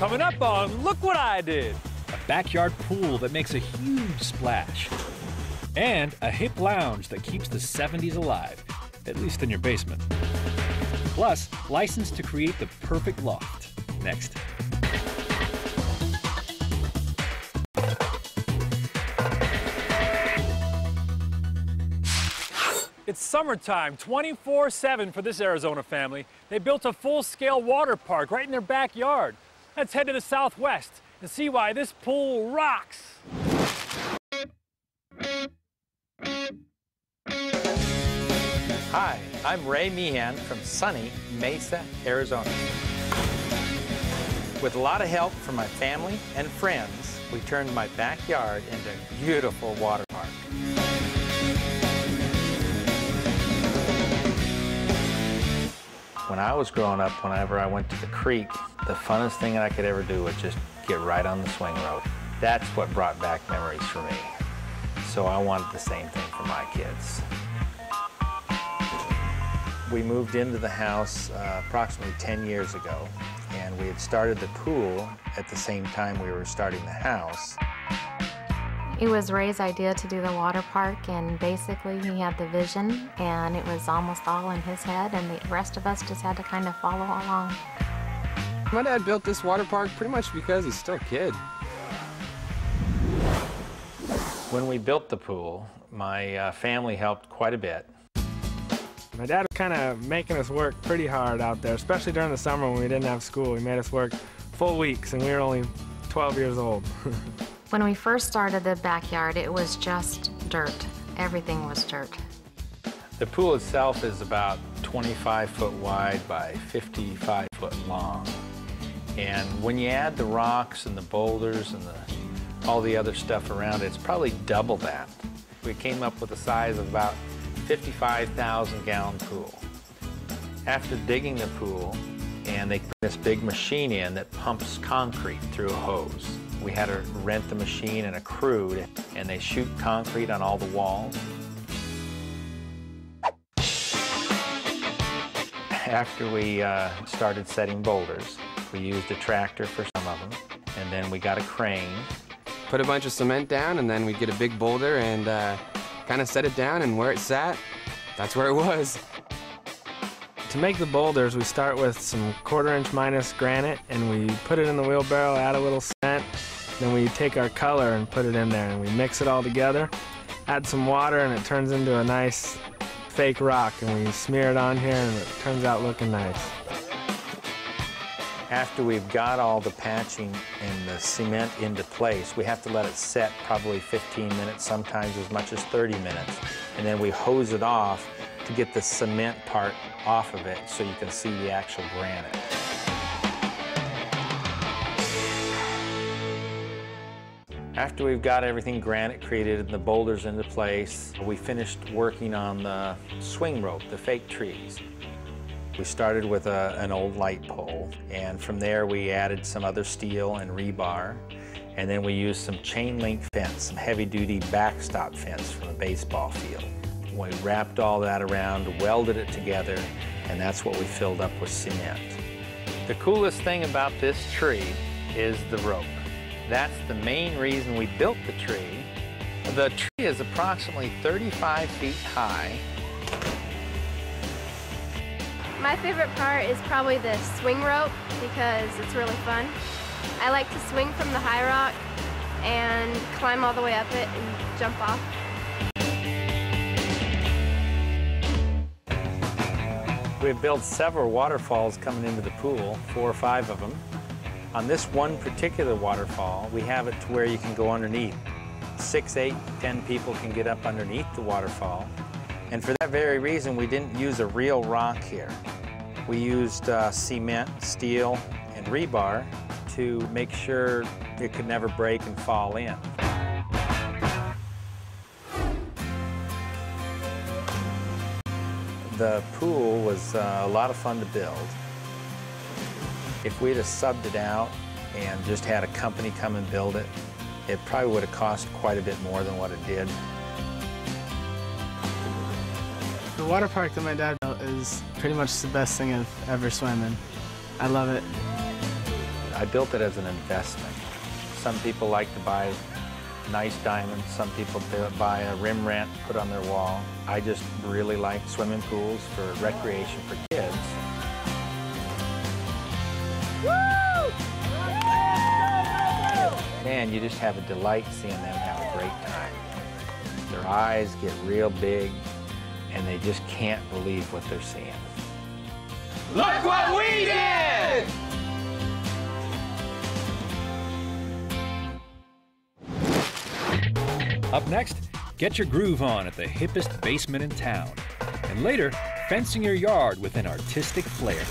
Coming up on Look What I Did. A backyard pool that makes a huge splash. And a hip lounge that keeps the 70s alive, at least in your basement. Plus, licensed to create the perfect loft. Next. It's summertime, 24/7 for this Arizona family. They built a full-scale water park right in their backyard. Let's head to the southwest and see why this pool rocks. Hi, I'm Ray Meehan from sunny Mesa, Arizona. With a lot of help from my family and friends, we turned my backyard into a beautiful water park. When I was growing up, whenever I went to the creek, the funnest thing I could ever do was just get right on the swing rope. That's what brought back memories for me. So I wanted the same thing for my kids. We moved into the house approximately 10 years ago, and we had started the pool at the same time we were starting the house. It was Ray's idea to do the water park, and basically he had the vision, and it was almost all in his head, and the rest of us just had to kind of follow along. My dad built this water park pretty much because he's still a kid. When we built the pool, my family helped quite a bit. My dad was kind of making us work pretty hard out there, especially during the summer when we didn't have school. He made us work full weeks, and we were only 12 years old. When we first started the backyard, it was just dirt. Everything was dirt. The pool itself is about 25 foot wide by 55 foot long. And when you add the rocks and the boulders and all the other stuff around it, it's probably double that. We came up with a size of about 55,000 gallon pool. After digging the pool, and they put this big machine in that pumps concrete through a hose. We had to rent the machine and a crew, and they shoot concrete on all the walls. After we started setting boulders, we used a tractor for some of them, and then we got a crane. Put a bunch of cement down, and then we'd get a big boulder and kind of set it down, and where it sat, that's where it was. To make the boulders, we start with some 1/4" minus granite, and we put it in the wheelbarrow, add a little cement, then we take our color and put it in there, and we mix it all together, add some water, and it turns into a nice fake rock, and we smear it on here, and it turns out looking nice. After we've got all the patching and the cement into place, we have to let it set probably 15 minutes, sometimes as much as 30 minutes. And then we hose it off to get the cement part off of it so you can see the actual granite. After we've got everything granite created and the boulders into place, we finished working on the swing rope, the fake trees. We started with an old light pole, and from there we added some other steel and rebar, and then we used some chain link fence, some heavy-duty backstop fence from a baseball field. We wrapped all that around, welded it together, and that's what we filled up with cement. The coolest thing about this tree is the rope. That's the main reason we built the tree. The tree is approximately 35 feet high. My favorite part is probably the swing rope because it's really fun. I like to swing from the high rock and climb all the way up it and jump off. We've built several waterfalls coming into the pool, 4 or 5 of them. On this one particular waterfall, we have it to where you can go underneath. 6, 8, 10 people can get up underneath the waterfall. And for that very reason, we didn't use a real rock here. We used cement, steel, and rebar to make sure it could never break and fall in. The pool was a lot of fun to build. If we'd have subbed it out and just had a company come and build it, it probably would have cost quite a bit more than what it did. The water park that my dad built is pretty much the best thing I've ever swum in. I love it. I built it as an investment. Some people like to buy nice diamonds. Some people buy a rim rent, put on their wall. I just really like swimming pools for recreation for kids. Woo! Man, you just have a delight seeing them have a great time. Their eyes get real big, and they just can't believe what they're seeing. Look what we did! Up next, get your groove on at the hippest basement in town. And later, fencing your yard with an artistic flair.